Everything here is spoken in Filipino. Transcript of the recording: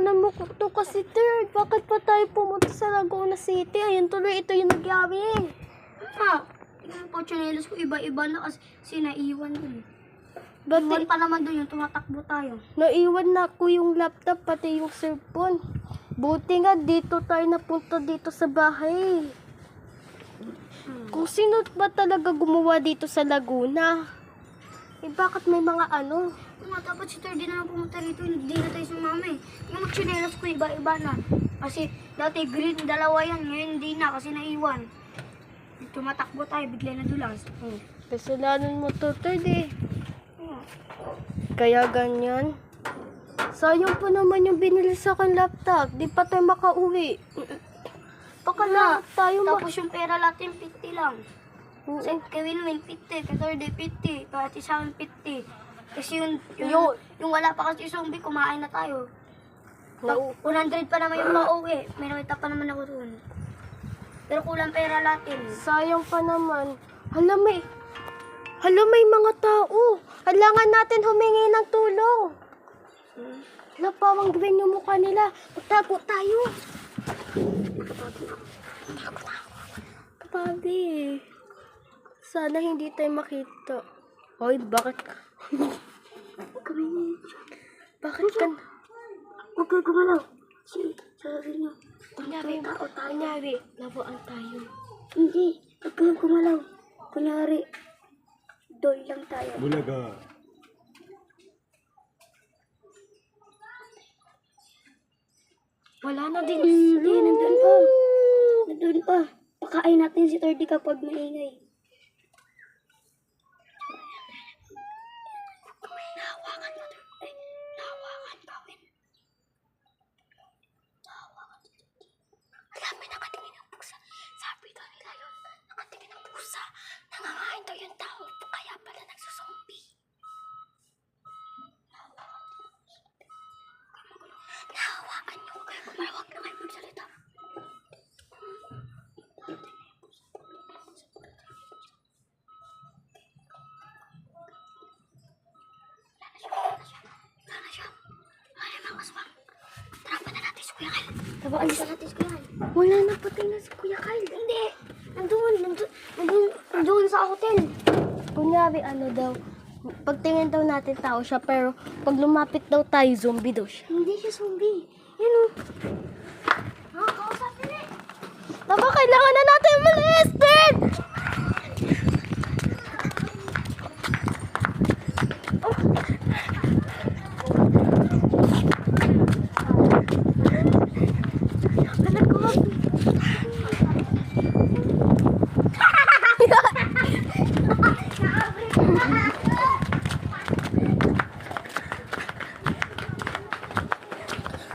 Iwanan mo ko to kasi third. Bakit pa tayo pumunta sa Laguna City? Ayun tuloy, ito yung nagyari. Ha? Tingnan po, chinelas ko iba-iba na kasi naiwan dun. Ba't Iwan pa naman dun yung tumatakbo tayo. naiwan na ko yung laptop pati yung cellphone. Buti nga dito tayo napunta dito sa bahay. Kung sino ba talaga gumawa dito sa Laguna? Eh bakit may mga ano? Kung nga, dapat si Thirdy na lang pumunta rito, hindi na tayo sumama eh. Yung chinelas ko iba-iba na. Kasi dati green, dalawa yan, ngayon hindi na kasi naiwan. Tumatakbo tayo, bigla na dulas. Kasalanan mo to, third eh. Kaya ganyan. Sayang pa naman yung binili sa akin laptop. Di pa tayo makauwi. Baka lang tayo Tapos yung pera natin, 50 lang. Oo. Kasi kay Winwin, 50. Kay Thirdy, 50. Pati sa akin, 50. Kasi yung wala pa kasi zombie, kumain na tayo. 100 pa naman yung pauwi. May nakita pa naman ako doon. Pero kulang pera natin. Sayang pa naman. Hala may mga tao. Kailangan natin humingi ng tulong. Hala, pawang green yung mukha nila. Magtago tayo. Grabe. Sana hindi tayo makita. Hoy, bakit ka? Bakit ka? Huwag kayo gumalaw. Sabi niyo. Kunyari, labuan tayo. Hindi. Huwag kayo gumalaw. Kunyari. Doy lang tayo. Bulaga. Wala na din. Hindi, nandun pa. Nandun pa. Pakain natin si Thirdy kapag maingay. Nahawakan mo. Nahawakan pa, Win. Nahawakan si Thirdy. Alam, may nakatingin ng pusa. Sabi daw nila yun. Nakatingin ng pusa. Nangangain daw yung tao. Kaya pala nagsuzombie. Nahawakan niyo. Kumalawag na kayo magsalita. Sana siya. Ay, mga aswang. Tarapan na natin si Kuya Kyle. Tarapan natin si Kuya Kyle. Wala na patay na si Kuya Kyle. Hindi. Nandun sa hotel. Kunyari, ano daw, pagtingin daw natin tao siya, pero pag lumapit daw tayo, zombie daw siya. Hindi siya zombie. Yan o. Nakakausapin eh. Tama, kailangan na natin umalis, Ted!